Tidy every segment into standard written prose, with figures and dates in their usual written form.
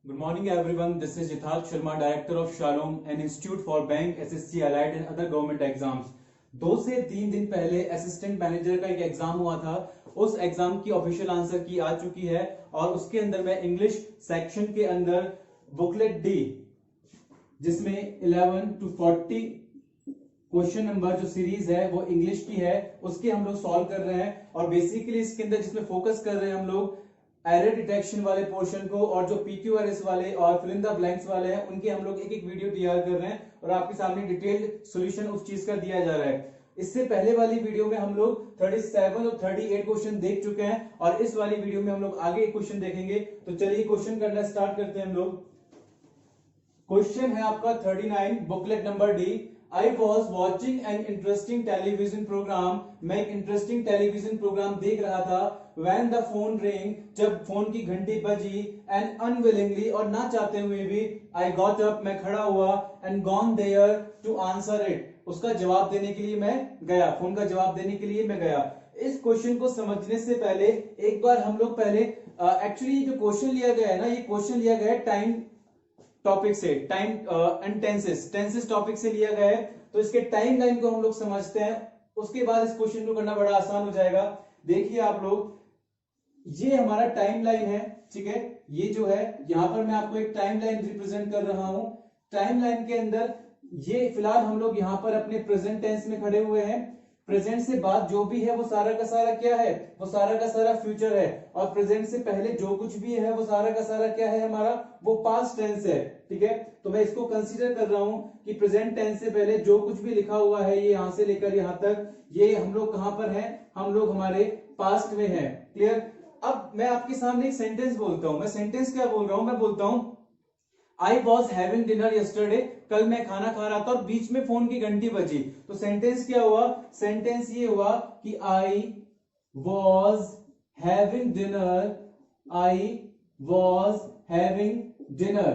Good morning everyone. This is Yatharth Sharma, Director of Shalom, an institute for bank, SSC, allied and other government exams. 2 से 3 दिन पहले assistant manager का एक exam हुआ था. उस एग्जाम की ऑफिशियल आंसर की आ चुकी है और उसके अंदर मैं इंग्लिश सेक्शन के अंदर बुकलेट डी जिसमें 11 to 40 क्वेश्चन नंबर जो सीरीज है वो इंग्लिश की है, उसके हम लोग सॉल्व कर रहे हैं. और बेसिकली इसके अंदर जिसमें फोकस कर रहे हैं हम लोग एरर डिटेक्शन वाले पोर्शन को, और जो PQRS वाले और फिल इन द ब्लैंक्स वाले हैं उनके हम लोग एक एक वीडियो तैयार कर रहे हैं और आपके सामने डिटेल्ड सॉल्यूशन उस चीज का दिया जा रहा है. इससे पहले वाली वीडियो में हम लोग 37 और 38 क्वेश्चन देख चुके हैं और इस वाली वीडियो में हम लोग आगे क्वेश्चन देखेंगे. तो चलिए क्वेश्चन करना स्टार्ट करते हैं हम लोग. क्वेश्चन है आपका 39, booklet number D. I was watching an interesting television program. मैं एक इंटरेस्टिंग टेलीविजन प्रोग्राम देख रहा था. When the phone rang, जब फोन की घंटी बजी, and unwillingly और ना चाहते हुए भी, I got up, मैं खड़ा हुआ, and gone there to answer it. उसका जवाब देने के लिए मैं गया, फोन का जवाब देने के लिए मैं गया. इस क्वेश्चन को समझने से पहले एक बार हम लोग पहले एक्चुअली जो क्वेश्चन लिया गया है ना, ये क्वेश्चन लिया गया है टाइम टॉपिक से, टाइम एंड टेंसेस टॉपिक से लिया गया है. तो इसके टाइम लाइन को हम लोग समझते हैं, उसके बाद इस क्वेश्चन को करना बड़ा आसान हो जाएगा. देखिए आप लोग, ये हमारा टाइम लाइन है, ठीक है. ये जो है यहां पर मैं आपको एक टाइम लाइन रिप्रेजेंट कर रहा हूं. टाइम लाइन के अंदर ये फिलहाल हम लोग यहां पर अपने प्रेजेंट टेंस में खड़े हुए हैं. प्रेजेंट से बाद जो भी है वो सारा का सारा क्या है, वो सारा का सारा फ्यूचर है. और प्रेजेंट से पहले जो कुछ भी है वो सारा का सारा क्या है हमारा, वो पास्ट टेंस है, ठीक है. तो मैं इसको कंसीडर कर रहा हूं कि प्रेजेंट टेंस से पहले जो कुछ भी लिखा हुआ है ये यहां से लेकर यहां तक, ये हम लोग कहां पर हैं, हम लोग हमारे पास्ट में हैं. क्लियर. अब मैं आपके सामने एक सेंटेंस बोलता हूं. मैं सेंटेंस क्या बोल रहा हूं, मैं बोलता हूं I was having dinner yesterday. कल मैं खाना खा रहा था और बीच में फोन की घंटी बजी. तो सेंटेंस क्या हुआ, सेंटेंस ये हुआ कि I was having dinner. I was having dinner.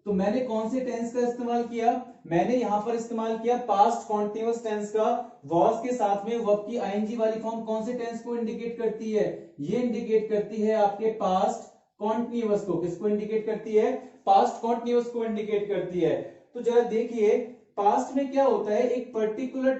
तो मैंने कौन से टेंस का इस्तेमाल किया, मैंने यहां पर इस्तेमाल किया पास्ट कॉन्टिन्यूअस टेंस का. was के साथ में वर्ब की ing वाली फॉर्म कौन से टेंस को इंडिकेट करती है, ये इंडिकेट करती है आपके पास्ट कॉन्टिन्यूअस को. किसको इंडिकेट करती है, पास्ट कॉन्टिन्यूअस को इंडिकेट करती है. तो जरा देखिए पास्ट में क्या होता है, एक पर्टिकुलर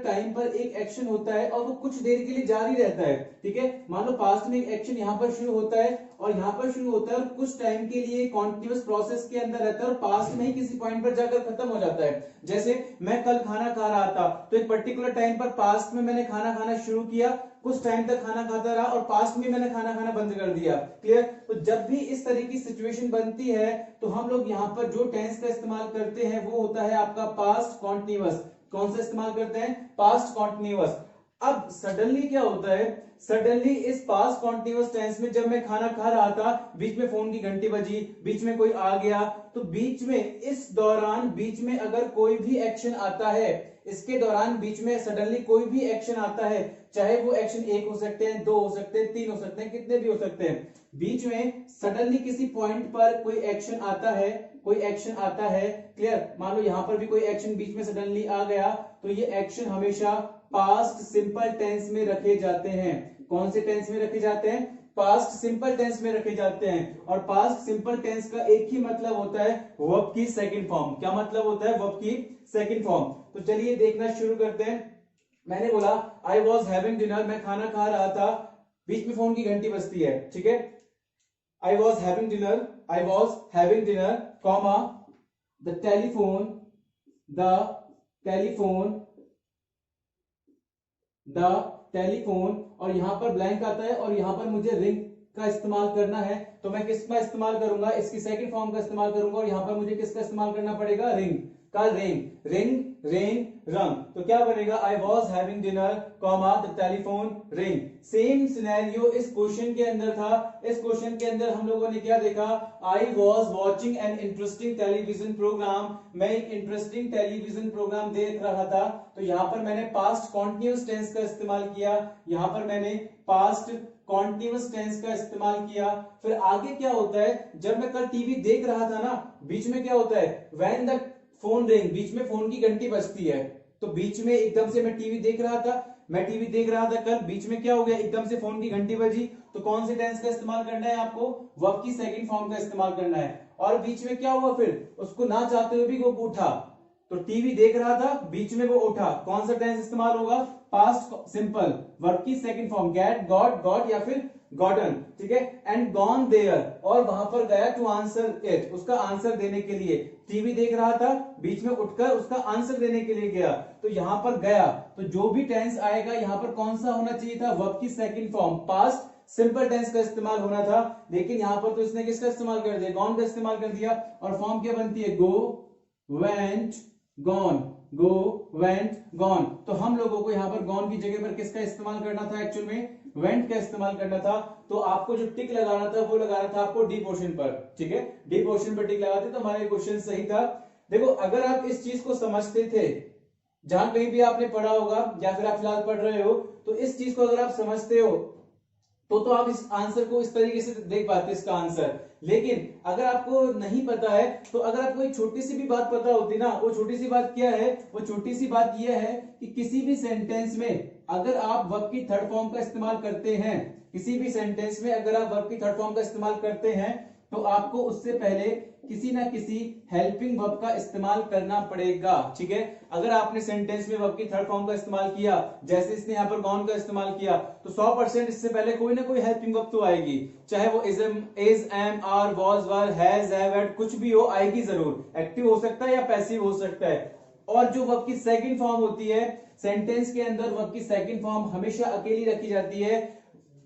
टाइम पर एक एक्शन होता है और वो कुछ देर के लिए जारी रहता है, ठीक है. मान लो पास्ट में एक एक्शन यहां पर शुरू होता है और यहां पर शुरू होता है और कुछ टाइम के लिए कॉन्टिन्यूअस प्रोसेस के अंदर रहता है और पास्ट में ही किसी पॉइंट पर जाकर खत्म हो जाता है. जैसे मैं कल खाना खा रहा था, तो एक पर्टिकुलर टाइम पर पास्ट में मैंने खाना खाना शुरू किया, कुछ टाइम तक खाना खाता रहा और पास्ट में मैंने खाना खाना बंद कर दिया. क्लियर. तो जब भी इस तरह की सिचुएशन बनती है तो हम लोग यहाँ पर जो टेंस का इस्तेमाल करते हैं वो होता है आपका पास्ट कॉन्टिन्यूअस. कौन सा इस्तेमाल करते हैं, पास्ट कॉन्टिन्यूअस. अब सडनली क्या होता है, सडनली इस पास्ट कॉन्टिन्यूअस टेंस में जब मैं खाना खा रहा था, बीच में फोन की घंटी बजी, बीच में कोई आ गया, तो बीच में इस दौरान बीच में अगर कोई भी एक्शन आता है, इसके दौरान बीच में सडनली कोई भी एक्शन आता है, चाहे वो एक्शन 1 हो सकते हैं, 2 हो सकते हैं, 3 हो सकते हैं, कितने भी हो सकते हैं, बीच में सडनली किसी पॉइंट पर कोई एक्शन आता है, कोई एक्शन आता है. क्लियर. मान लो यहां पर भी कोई एक्शन बीच में सडनली आ गया, तो ये एक्शन हमेशा पास्ट सिंपल टेंस में रखे जाते हैं. कौन से टेंस में रखे जाते हैं, पास्ट सिंपल टेंस में रखे जाते हैं. और पास्ट सिंपल टेंस का एक ही मतलब होता है वर्ब की सेकंड फॉर्म. क्या मतलब होता है, वर्ब की सेकंड फॉर्म. तो चलिए देखना शुरू करते हैं. मैंने बोला आई वॉज हैविंग डिनर, मैं खाना खा रहा था, बीच में फोन की घंटी बजती है, ठीक है. I was having dinner, comma, the telephone, और यहां पर ब्लैंक आता है और यहां पर मुझे रिंग का इस्तेमाल करना है. तो मैं किसका इस्तेमाल करूंगा, इसकी सेकंड फॉर्म का इस्तेमाल करूंगा और यहां पर मुझे किसका इस्तेमाल करना पड़ेगा, रिंग का. रंग. तो क्या बनेगा, I was having dinner, comma, the telephone ring. Same scenario इस क्वेश्चन के अंदर था. इस क्वेश्चन के अंदर हम लोगों ने क्या देखा, I was watching an interesting television programme. मैं एक इंटरेस्टिंग टेलीविजन प्रोग्राम देख रहा था. तो यहां पर मैंने पास्ट कॉन्टिन्यूअस टेंस का इस्तेमाल किया, यहां पर मैंने पास्ट कॉन्टिन्यूअस टेंस का इस्तेमाल किया. फिर आगे क्या होता है, जब मैं कल टीवी देख रहा था ना, बीच में क्या होता है, व्हेन द फोन रिंग, बीच में फोन की घंटी बजती है. तो बीच में एकदम से मैं टीवी देख रहा था कल, बीच में क्या हो गया, एकदम से फोन की घंटी बजी, तो कौन से टेंस का इस्तेमाल करना है आपको, वर्ब की सेकंड फॉर्म का इस्तेमाल करना है। और बीच में क्या हुआ, फिर उसको ना चाहते हुए भी वो उठा, तो टीवी देख रहा था, बीच में वो उठा, कौन सा टेंस इस्तेमाल होगा, पास्ट सिंपल, वर्ब की सेकंड फॉर्म, गेट, गॉट या फिर गॉटन, ठीक है। एंड गॉन देयर, और वहां पर गया टू आंसर इट, उसका आंसर देने के लिए, टीवी देख रहा था, बीच में उठकर उसका आंसर देने के लिए गया, तो यहां पर गया, तो जो भी टेंस आएगा यहां पर कौन सा होना चाहिए था, वर्ब की second form, past simple tense का इस्तेमाल होना था, लेकिन यहां पर तो इसने किसका इस्तेमाल कर दिया, गॉन का इस्तेमाल कर दिया। और फॉर्म क्या बनती है, गो, वेंट, गॉन, गो, वेंट, गॉन। तो हम लोगों को यहां पर गॉन की जगह पर किसका इस्तेमाल करना था, एक्चुअल में वेंट का इस्तेमाल करना था। तो आपको जो टिक लगाना था वो लगाना था आपको डी पोर्शन पर, ठीक है, डी पोर्शन पर टिक लगाते तो हमारा क्वेश्चन सही था। देखो अगर आप इस चीज को समझते थे, जहां कहीं भी आपने पढ़ा होगा या फिर आप फिलहाल पढ़ रहे हो, तो इस चीज को अगर आप समझते हो तो आप इस आंसर को इस तरीके से देख पाते इसका आंसर। लेकिन अगर आपको नहीं पता है, तो अगर आपको एक छोटी सी भी बात पता होती ना, वो छोटी सी बात क्या है, वो छोटी सी बात यह है कि किसी भी सेंटेंस में अगर आप वर्ब की थर्ड फॉर्म का इस्तेमाल करते हैं, किसी भी सेंटेंस में अगर आप वर्ब की थर्ड फॉर्म का इस्तेमाल करते हैं, तो आपको उससे पहले किसी ना किसी हेल्पिंग वर्ब का इस्तेमाल करना पड़ेगा, ठीक है। अगर आपने सेंटेंस में वर्ब की थर्ड फॉर्म का इस्तेमाल किया, जैसे इसने यहां पर गॉन का इस्तेमाल किया, तो 100% इससे पहले कोई ना कोई हेल्पिंग वर्ब तो आएगी, चाहे वो is, am, are, was, were, has, have, had, कुछ भी हो, आएगी जरूर। एक्टिव हो सकता है या पैसिव हो सकता है। और जो वर्ब की सेकंड फॉर्म होती है, सेंटेंस के अंदर वर्ब की सेकंड फॉर्म हमेशा अकेली रखी जाती है।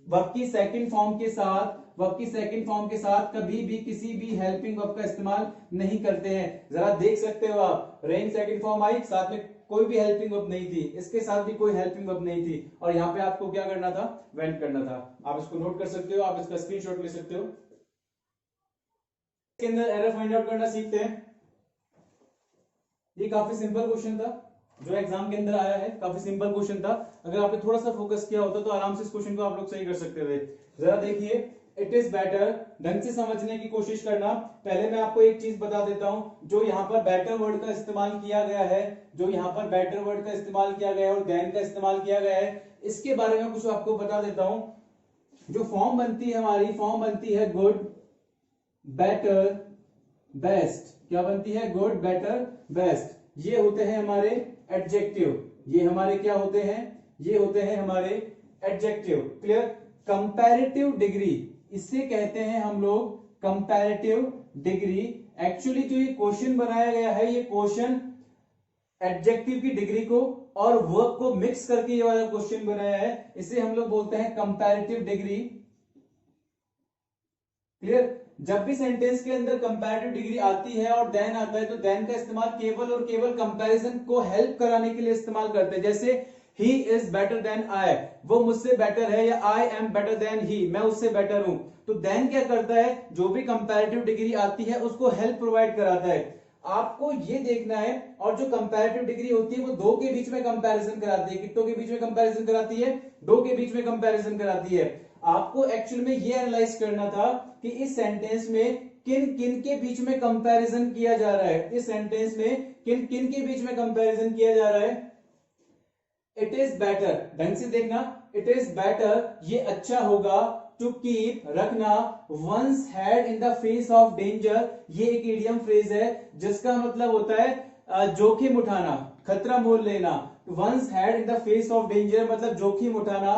वर्ब की सेकंड फॉर्म के साथ, वर्ब की सेकंड फॉर्म के साथ कभी भी किसी भी हेल्पिंग वर्ब का इस्तेमाल नहीं करते हैं। जरा देख सकते हो आप, रेइंग सेकंड फॉर्म आई, साथ में कोई भी हेल्पिंग वर्ब नहीं थी, इसके साथ भी कोई हेल्पिंग वर्ब नहीं थी, और यहाँ पे आपको क्या करना था, वेंट करना था। आप इसको नोट कर सकते हो, आप इसका स्क्रीनशॉट ले सकते हो। इसके अंदर एरर फाइंड आउट करना सीखते हैं। ये काफी सिंपल क्वेश्चन था जो एग्जाम के अंदर आया है, काफी सिंपल क्वेश्चन था। अगर आपने थोड़ा सा फोकस किया होता तो आराम से इस क्वेश्चन को आप लोग सही कर सकते थे। जरा देखिए, इट इज बेटर, ढंग से समझने की कोशिश करना। पहले मैं आपको एक चीज बता देता हूं, जो यहाँ पर बेटर वर्ड का इस्तेमाल किया गया है, जो यहाँ पर बेटर वर्ड का इस्तेमाल किया गया है और देन का इस्तेमाल किया गया है, इसके बारे में कुछ आपको बता देता हूं। जो फॉर्म बनती है हमारी, फॉर्म बनती है गुड, बेटर, बेस्ट। क्या बनती है, गुड, बेटर, बेस्ट। ये होते हैं हमारे एडजेक्टिव, ये हमारे क्या होते हैं, ये होते हैं हमारे एडजेक्टिव। क्लियर। कंपैरेटिव डिग्री, इससे कहते हैं हम लोग कंपैरेटिव डिग्री। एक्चुअली जो ये क्वेश्चन बनाया गया है, ये क्वेश्चन एडजेक्टिव की डिग्री को और वर्ब को मिक्स करके ये वाला क्वेश्चन बनाया है, इसे हम लोग बोलते हैं कंपैरेटिव डिग्री। क्लियर। जब भी सेंटेंस के अंदर कंपैरेटिव डिग्री आती है और देन आता है, तो देन का इस्तेमाल केवल और केवल कंपैरिजन को हेल्प कराने के लिए इस्तेमाल करते हैं। जैसे he is better than I, वो मुझसे बेटर है, या I am better than he, मैं उससे बेटर हूं। तो देन क्या करता है, जो भी कंपैरेटिव डिग्री आती है उसको हेल्प प्रोवाइड कराता है। आपको ये देखना है। और जो कंपैरेटिव डिग्री होती है वो दो के बीच में कंपैरिजन कराती है। कितनों के बीच में कंपैरिजन कराती है, दो के बीच में कंपैरिजन कराती है। आपको एक्चुअल में ये एनालाइज करना था कि इस सेंटेंस में किन किन के बीच में कंपैरिजन किया जा रहा है, इस सेंटेंस में किन किन के बीच में कंपैरिजन किया जा रहा है। इट इज बेटर, ढंग से देखना, इट इज बेटर, ये अच्छा होगा, टू कीप, रखना, once head in the face of danger, ये एक इडियम फ्रेज है जिसका मतलब होता है जोखिम उठाना, खतरा मोल लेना। Once head in the face of danger मतलब जोखिम उठाना।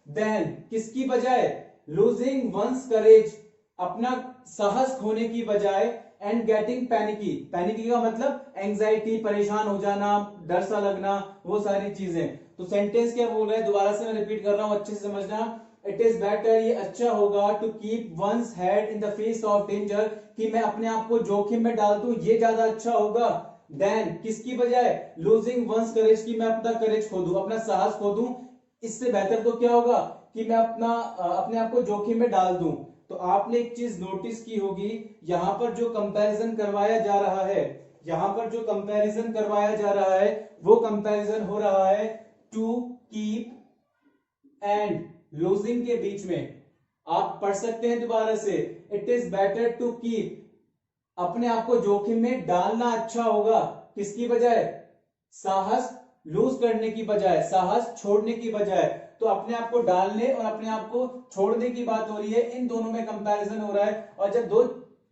देन किसकी बजाय, लूजिंग वंस करेज, अपना साहस खोने की बजाय, एंड गेटिंग पैनिकी, पैनिकी का मतलब एंजाइटी, परेशान हो जाना, डर सा लगना, वो सारी चीजें। तो सेंटेंस क्या बोल रहा है, दोबारा से मैं रिपीट कर रहा हूं, अच्छे से समझना। इट इज बेटर, ये अच्छा होगा, to keep one's head in the face of danger, कि मैं अपने आप को जोखिम में डाल दूं, ये ज्यादा अच्छा होगा। देन किसकी बजाय, लूजिंग वंस करेज, की मैं अपना करेज खो दूं, अपना साहस खो दूं। इससे बेहतर तो क्या होगा कि मैं अपने आप को जोखिम में डाल दूं। तो आपने एक चीज नोटिस की होगी, यहां पर जो कंपैरिजन करवाया जा रहा है, यहां पर जो कंपैरिजन करवाया जा रहा है, वो कंपैरिजन हो रहा है टू कीप एंड लूजिंग के बीच में। आप पढ़ सकते हैं दोबारा से, it is better to keep, अपने आप को जोखिम में डालना अच्छा होगा, किसकी बजाय, साहस लूज करने की बजाय, साहस छोड़ने की बजाय, तो अपने आप को डालने और अपने आप को छोड़ने की बात हो रही है, इन दोनों में कंपैरिजन हो रहा है। और जब दो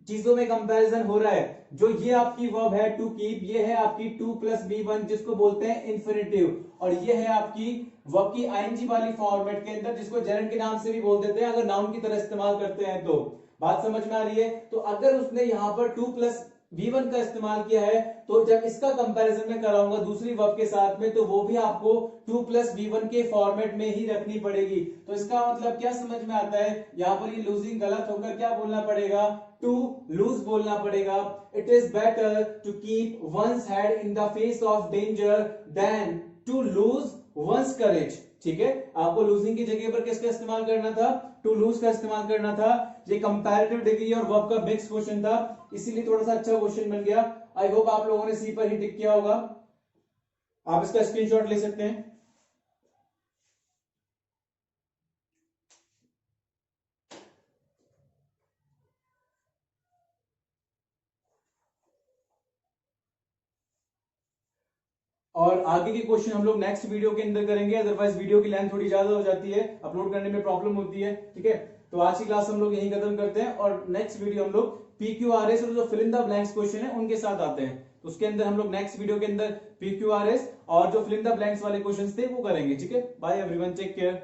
चीजों में कंपैरिजन हो रहा है, जो ये आपकी वर्ब है टू कीप, ये है आपकी टू प्लस बी वन जिसको बोलते हैं इंफिनिटिव, और ये है आपकी वर्ब की आईएनजी वाली फॉर्मेट के अंदर जिसको जेरंड के नाम से भी बोल देते हैं अगर नाउन की तरह इस्तेमाल करते हैं तो। बात समझ में आ रही है? तो अगर उसने यहां पर टू प्लस V1 का इस्तेमाल किया है, तो जब इसका कंपैरिजन में कराऊंगा दूसरी वर्ब के साथ में, तो वो भी आपको 2 प्लस V1 के फॉर्मेट में ही रखनी पड़ेगी। तो इसका मतलब क्या समझ में आता है, यहां पर ये लूजिंग गलत होकर क्या बोलना पड़ेगा, टू लूज बोलना पड़ेगा। It is better to keep one's head in the face of danger than to lose one's courage. ठीक है, आपको लूजिंग की जगह पर किसका इस्तेमाल करना था, टू लूज का इस्तेमाल करना था। ये कंपैरेटिव डिग्री और वर्ब का मिक्स क्वेश्चन था, इसीलिए थोड़ा सा अच्छा क्वेश्चन बन गया। आई होप आप लोगों ने सी पर ही टिक किया होगा। आप इसका स्क्रीनशॉट ले सकते हैं। और आगे के क्वेश्चन हम लोग नेक्स्ट वीडियो के अंदर करेंगे, अदरवाइज वीडियो की लेंथ थोड़ी ज्यादा हो जाती है, अपलोड करने में प्रॉब्लम होती है। ठीक है, तो आज की क्लास हम लोग यहीं खत्म करते हैं और नेक्स्ट वीडियो हम लोग PQRS और जो fill in the blanks question है उनके साथ आते हैं। तो उसके अंदर हम लोग नेक्स्ट वीडियो के अंदर PQRS और जो फिल इन द ब्लैंक्स वाले क्वेश्चन थे वो करेंगे। ठीक है, बाय एवरीवन, टेक केयर।